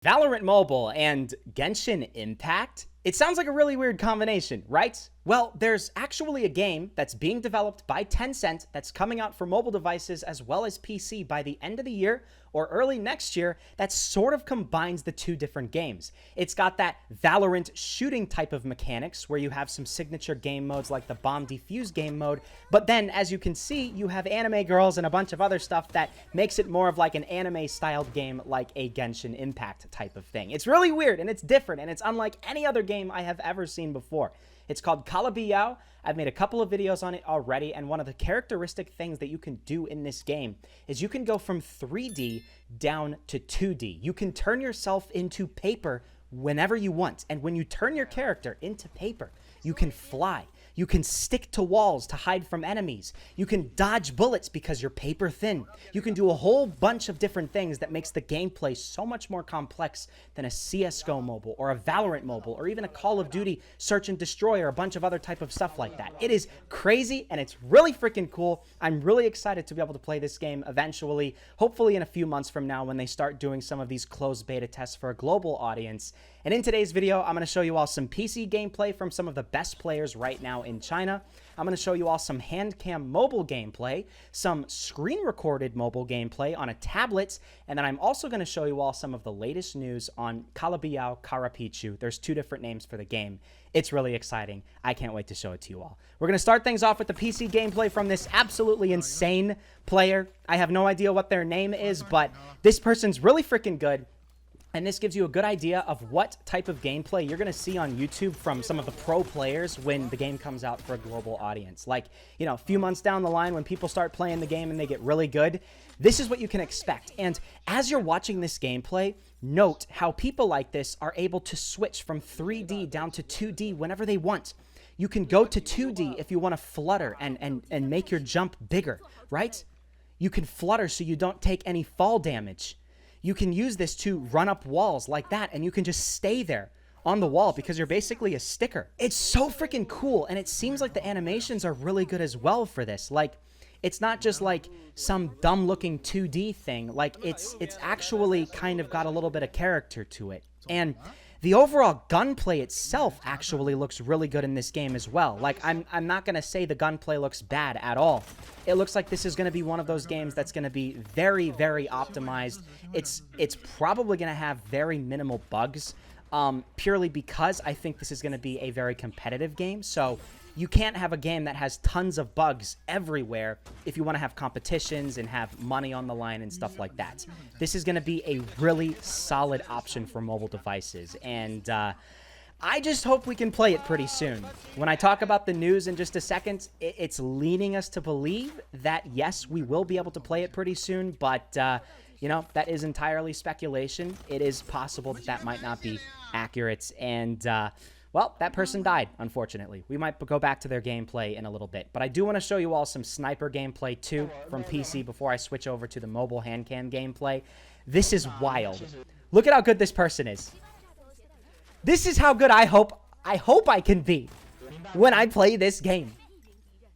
Valorant Mobile and Genshin Impact? It sounds like a really weird combination, right? Well, there's actually a game that's being developed by Tencent that's coming out for mobile devices as well as PC by the end of the year or early next year that sort of combines the two different games. It's got that Valorant shooting type of mechanics where you have some signature game modes like the bomb defuse game mode, but then as you can see, you have anime girls and a bunch of other stuff that makes it more of like an anime styled game like a Genshin Impact type of thing. It's really weird and it's different and it's unlike any other game I have ever seen before. It's called Calabiyau. I've made a couple of videos on it already, and one of the characteristic things that you can do in this game is you can go from 3D down to 2D. You can turn yourself into paper whenever you want, and when you turn your character into paper, you can fly. You can stick to walls to hide from enemies. You can dodge bullets because you're paper thin. You can do a whole bunch of different things that makes the gameplay so much more complex than a CSGO mobile or a Valorant mobile or even a Call of Duty search and destroy or a bunch of other type of stuff like that. It is crazy and it's really freaking cool. I'm really excited to be able to play this game eventually, hopefully in a few months from now when they start doing some of these closed beta tests for a global audience. And in today's video, I'm going to show you all some PC gameplay from some of the best players right now in China. I'm going to show you all some hand cam mobile gameplay, some screen recorded mobile gameplay on a tablet, and then I'm also going to show you all some of the latest news on Calabiyau Carapichu. There's two different names for the game. It's really exciting. I can't wait to show it to you all. We're going to start things off with the PC gameplay from this absolutely insane player. I have no idea what their name is, but this person's really freaking good. And this gives you a good idea of what type of gameplay you're going to see on YouTube from some of the pro players when the game comes out for a global audience. Like, you know, a few months down the line when people start playing the game and they get really good, this is what you can expect. And as you're watching this gameplay, note how people like this are able to switch from 3D down to 2D whenever they want. You can go to 2D if you want to flutter and make your jump bigger, right? You can flutter so you don't take any fall damage. You can use this to run up walls like that, and you can just stay there on the wall because you're basically a sticker. It's so freaking cool, and it seems like the animations are really good as well for this. Like, it's not just like some dumb-looking 2D thing. Like, it's actually kind of got a little bit of character to it. And the overall gunplay itself actually looks really good in this game as well. Like, I'm not going to say the gunplay looks bad at all. It looks like this is going to be one of those games that's going to be very, very optimized. It's probably going to have very minimal bugs, purely because I think this is going to be a very competitive game. So you can't have a game that has tons of bugs everywhere if you want to have competitions and have money on the line and stuff like that. This is going to be a really solid option for mobile devices, and I just hope we can play it pretty soon. When I talk about the news in just a second, it's leading us to believe that, yes, we will be able to play it pretty soon, but, you know, that is entirely speculation. It is possible that that might not be accurate, and, well, that person died, unfortunately. We might go back to their gameplay in a little bit. But I do want to show you all some sniper gameplay, too, from PC before I switch over to the mobile hand cam gameplay. This is wild. Look at how good this person is. This is how good I hope I can be when I play this game.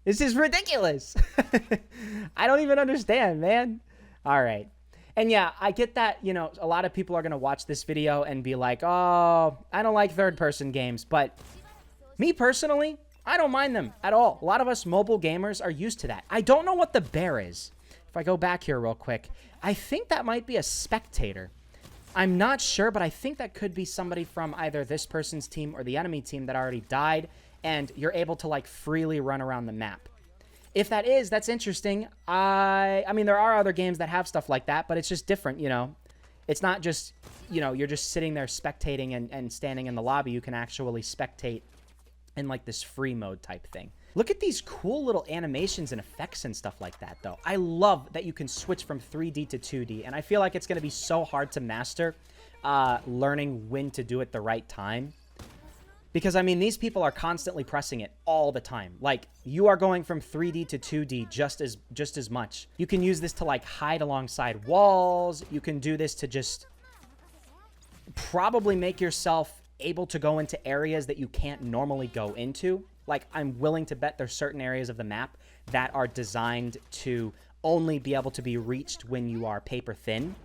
This is ridiculous. I don't even understand, man. All right. And yeah, I get that, you know, a lot of people are going to watch this video and be like, oh, I don't like third-person games. But me personally, I don't mind them at all. A lot of us mobile gamers are used to that. I don't know what the bear is. If I go back here real quick, I think that might be a spectator. I'm not sure, but I think that could be somebody from either this person's team or the enemy team that already died, and you're able to, like, freely run around the map. If that is, that's interesting. I mean, there are other games that have stuff like that, but it's just different, you know. It's not just, you know, you're just sitting there spectating and standing in the lobby. You can actually spectate in, like, this free mode type thing. Look at these cool little animations and effects and stuff like that, though. I love that you can switch from 3D to 2D, and I feel like it's going to be so hard to master learning when to do it the right time. Because, I mean, these people are constantly pressing it all the time. Like, you are going from 3D to 2D just as much. You can use this to, like, hide alongside walls. You can do this to just probably make yourself able to go into areas that you can't normally go into. Like, I'm willing to bet there's certain areas of the map that are designed to only be able to be reached when you are paper thin.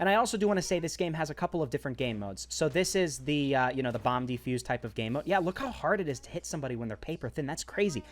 And I also do want to say this game has a couple of different game modes. So this is the, the bomb defuse type of game mode. Yeah, look how hard it is to hit somebody when they're paper thin. That's crazy.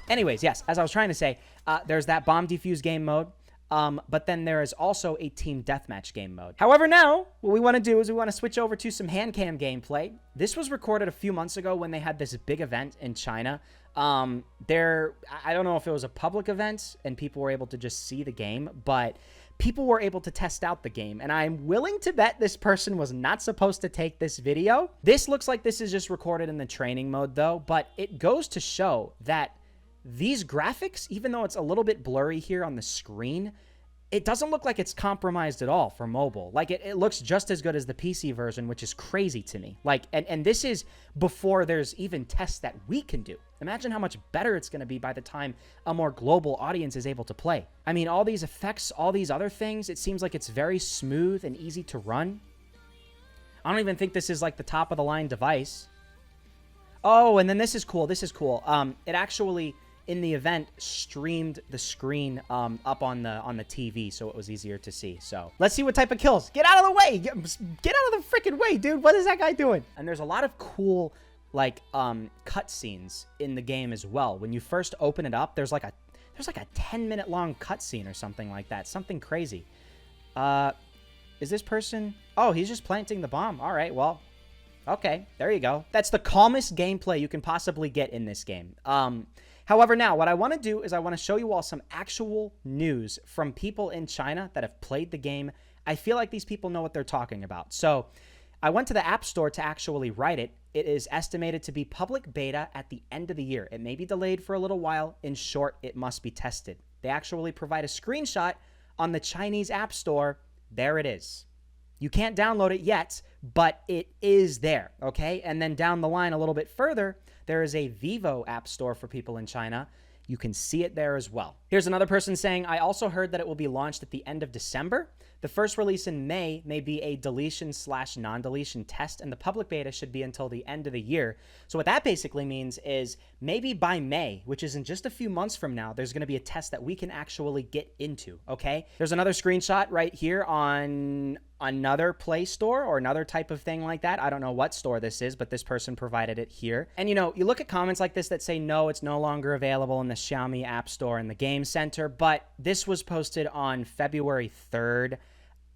Anyways, yes, as I was trying to say, there's that bomb defuse game mode. But then there is also a team deathmatch game mode. However, now what we want to do is we want to switch over to some hand cam gameplay. This was recorded a few months ago when they had this big event in China. I don't know if it was a public event and people were able to just see the game, but people were able to test out the game. And I'm willing to bet this person was not supposed to take this video. This looks like this is just recorded in the training mode though, but it goes to show that these graphics, even though it's a little bit blurry here on the screen, it doesn't look like it's compromised at all for mobile. Like, it looks just as good as the PC version, which is crazy to me. Like, and this is before there's even tests that we can do. Imagine how much better it's going to be by the time a more global audience is able to play. I mean, all these effects, all these other things, it seems like it's very smooth and easy to run. I don't even think this is like the top of the line device. Oh, and then this is cool. This is cool. It actually, in the event, streamed the screen up on the TV, so it was easier to see. So let's see what type of kills. Get out of the way. Get out of the freaking way, dude. What is that guy doing? And there's a lot of cool, like, cutscenes in the game as well. When you first open it up, there's like a 10-minute long cutscene or something like that. Something crazy. Is this person? Oh, he's just planting the bomb. All right, well, okay, there you go. That's the calmest gameplay you can possibly get in this game. However, now, what I want to do is I want to show you all some actual news from people in China that have played the game. I feel like these people know what they're talking about. So I went to the App Store to actually write it. It is estimated to be public beta at the end of the year. It may be delayed for a little while. In short, it must be tested. They actually provide a screenshot on the Chinese App Store. There it is. You can't download it yet, but it is there, okay? And then down the line a little bit further, there is a Vivo app store for people in China. You can see it there as well. Here's another person saying, I also heard that it will be launched at the end of December. The first release in May may be a deletion/non-deletion test, and the public beta should be until the end of the year. So what that basically means is maybe by May, which is in just a few months from now, there's going to be a test that we can actually get into, okay? There's another screenshot right here on another Play Store or another type of thing like that. I don't know what store this is, but this person provided it here. And you know, you look at comments like this that say, no, it's no longer available in the Xiaomi App Store and the Game Center, but this was posted on February 3rd.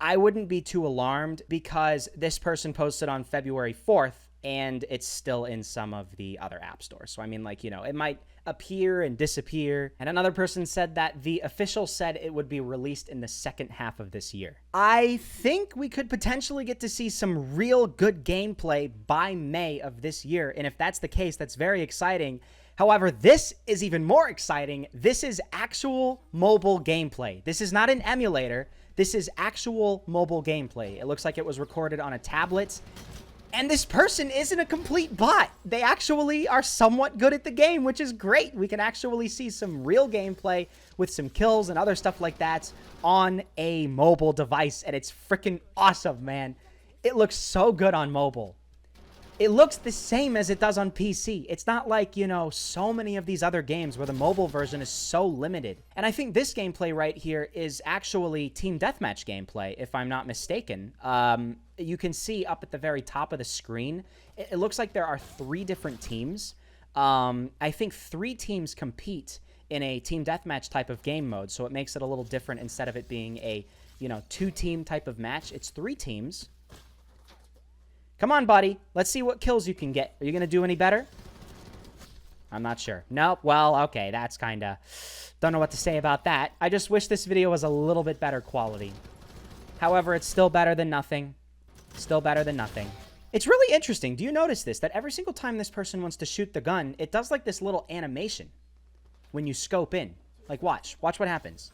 I wouldn't be too alarmed because this person posted on February 4th and it's still in some of the other app stores. So I mean, like, you know, it might appear and disappear. And another person said that the official said it would be released in the second half of this year. I think we could potentially get to see some real good gameplay by May of this year. And if that's the case, that's very exciting. However, this is even more exciting. This is actual mobile gameplay. This is not an emulator. This is actual mobile gameplay. It looks like it was recorded on a tablet. And this person isn't a complete bot. They actually are somewhat good at the game, which is great. We can actually see some real gameplay with some kills and other stuff like that on a mobile device. And it's freaking awesome, man. It looks so good on mobile. It looks the same as it does on PC. It's not like, you know, so many of these other games where the mobile version is so limited. And I think this gameplay right here is actually team deathmatch gameplay, if I'm not mistaken. You can see up at the very top of the screen, it looks like there are 3 different teams. I think 3 teams compete in a team deathmatch type of game mode, so it makes it a little different. Instead of it being a, you know, 2-team type of match, it's 3 teams. Come on, buddy. Let's see what kills you can get. Are you going to do any better? I'm not sure. Nope. Well, okay. That's kind of... Don't know what to say about that. I just wish this video was a little bit better quality. However, it's still better than nothing. Still better than nothing. It's really interesting. Do you notice this? That every single time this person wants to shoot the gun, it does like this little animation when you scope in. Like, watch. Watch what happens.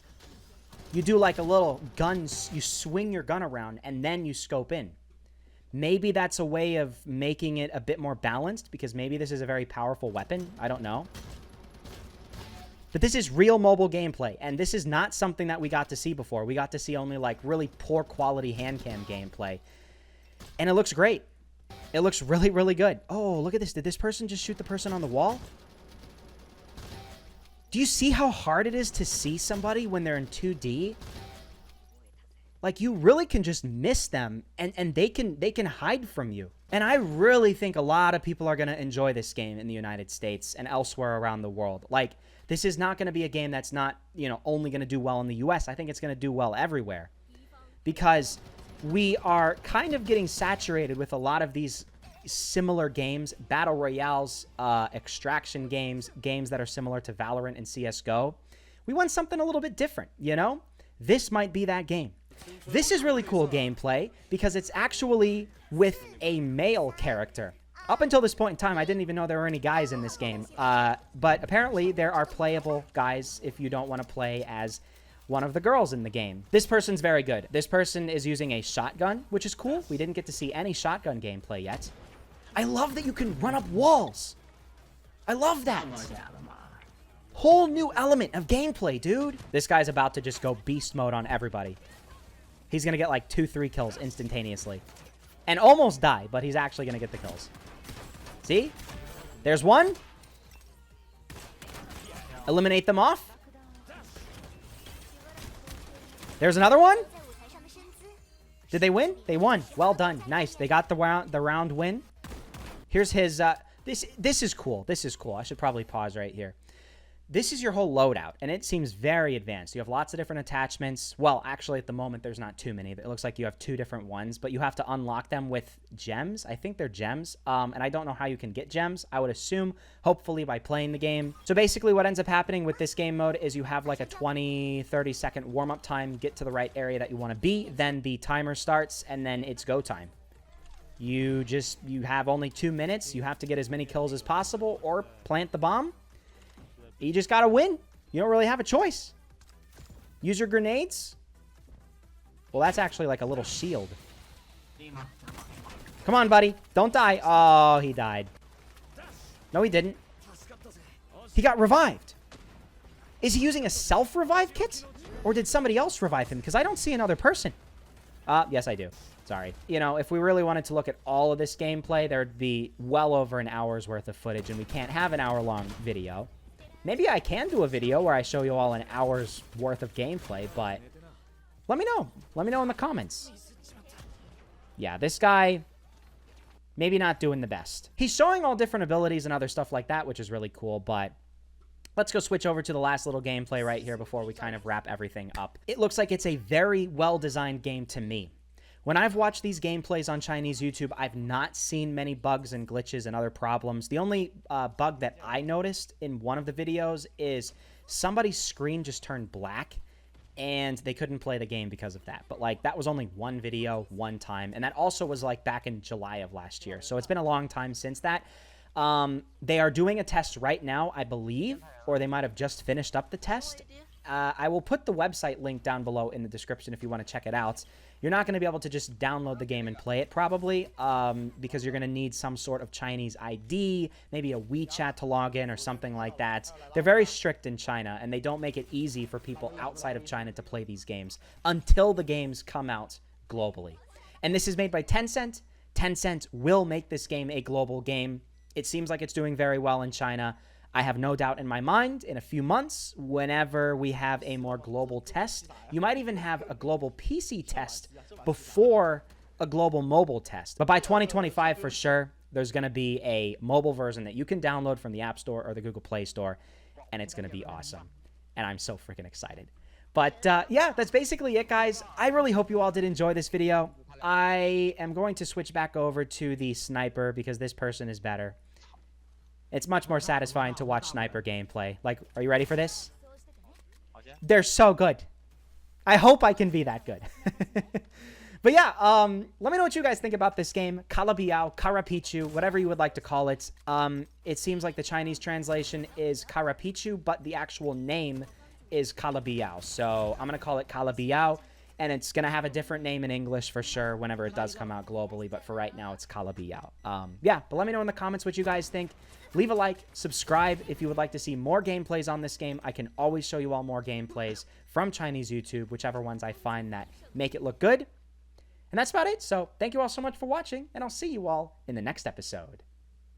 You do like a little gun... You swing your gun around, and then you scope in. Maybe that's a way of making it a bit more balanced because maybe this is a very powerful weapon. I don't know. But this is real mobile gameplay, and this is not something that we got to see before. We got to see only like really poor quality hand cam gameplay. And it looks great. It looks really, really good. Oh, look at this. Did this person just shoot the person on the wall? Do you see how hard it is to see somebody when they're in 2D? Like, you really can just miss them, and they can hide from you. And I really think a lot of people are going to enjoy this game in the United States and elsewhere around the world. Like, this is not going to be a game that's not, only going to do well in the US. I think it's going to do well everywhere. Because we are kind of getting saturated with a lot of these similar games, battle royales, extraction games, games that are similar to Valorant and CSGO. We want something a little bit different, This might be that game. This is really cool gameplay because it's actually with a male character. Up until this point in time, I didn't even know there were any guys in this game. But apparently there are playable guys if you don't want to play as one of the girls in the game. This person's very good. This person is using a shotgun, which is cool. We didn't get to see any shotgun gameplay yet. I love that you can run up walls. I love that. Whole new element of gameplay, dude. This guy's about to just go beast mode on everybody. He's going to get like 2-3 kills instantaneously. And almost die, but he's actually going to get the kills. See? There's one. Eliminate them off. There's another one. Did they win? They won. Well done. Nice. They got the round win. Here's his... This is cool. This is cool. I should probably pause right here. This is your whole loadout, and it seems very advanced. You have lots of different attachments. Well, actually, at the moment, there's not too many. It looks like you have 2 different ones, but you have to unlock them with gems. I think they're gems, and I don't know how you can get gems. I would assume, hopefully, by playing the game. So basically, what ends up happening with this game mode is you have like a 20, 30-second warm-up time, get to the right area that you want to be, then the timer starts, and then it's go time. You have only 2 minutes. You have to get as many kills as possible or plant the bomb. You just got to win. You don't really have a choice. Use your grenades. Well, that's actually like a little shield. Come on, buddy. Don't die. Oh, he died. No, he didn't. He got revived. Is he using a self-revive kit? Or did somebody else revive him? Because I don't see another person. Yes, I do. Sorry. If we really wanted to look at all of this gameplay, there'd be well over an hour's worth of footage, and we can't have an hour-long video. Maybe I can do a video where I show you all an hour's worth of gameplay, but let me know. Let me know in the comments. Yeah, this guy, maybe not doing the best. He's showing all different abilities and other stuff like that, which is really cool, but let's go switch over to the last little gameplay right here before we kind of wrap everything up. It looks like it's a very well-designed game to me. When I've watched these gameplays on Chinese YouTube, I've not seen many bugs and glitches and other problems. The only bug that I noticed in one of the videos is somebody's screen just turned black, and they couldn't play the game because of that. But, like, that was only one video, one time, and that also was, like, back in July of last year. So it's been a long time since that. They are doing a test right now, I believe, or they might have just finished up the test. I will put the website link down below in the description if you want to check it out. You're not going to be able to just download the game and play it probably because you're going to need some sort of Chinese ID, maybe a WeChat to log in or something like that. They're very strict in China, and they don't make it easy for people outside of China to play these games until the games come out globally. And this is made by Tencent. Tencent will make this game a global game. It seems like it's doing very well in China. I have no doubt in my mind, in a few months, whenever we have a more global test, you might even have a global PC test before a global mobile test. But by 2025, for sure, there's going to be a mobile version that you can download from the App Store or the Google Play Store, and it's going to be awesome. And I'm so freaking excited. But yeah, that's basically it, guys. I really hope you all did enjoy this video. I am going to switch back over to the sniper because this person is better. It's much more satisfying to watch sniper gameplay. Like, are you ready for this? They're so good. I hope I can be that good. But yeah, let me know what you guys think about this game. Calabiyau, Carapichu, whatever you would like to call it. It seems like the Chinese translation is Carapichu, but the actual name is Calabiyau. So I'm going to call it Calabiyau, and it's going to have a different name in English for sure whenever it does come out globally. But for right now, it's Calabiyau. Yeah, but let me know in the comments what you guys think. Leave a like, subscribe if you would like to see more gameplays on this game. I can always show you all more gameplays from Chinese YouTube, whichever ones I find that make it look good. And that's about it. So thank you all so much for watching, and I'll see you all in the next episode.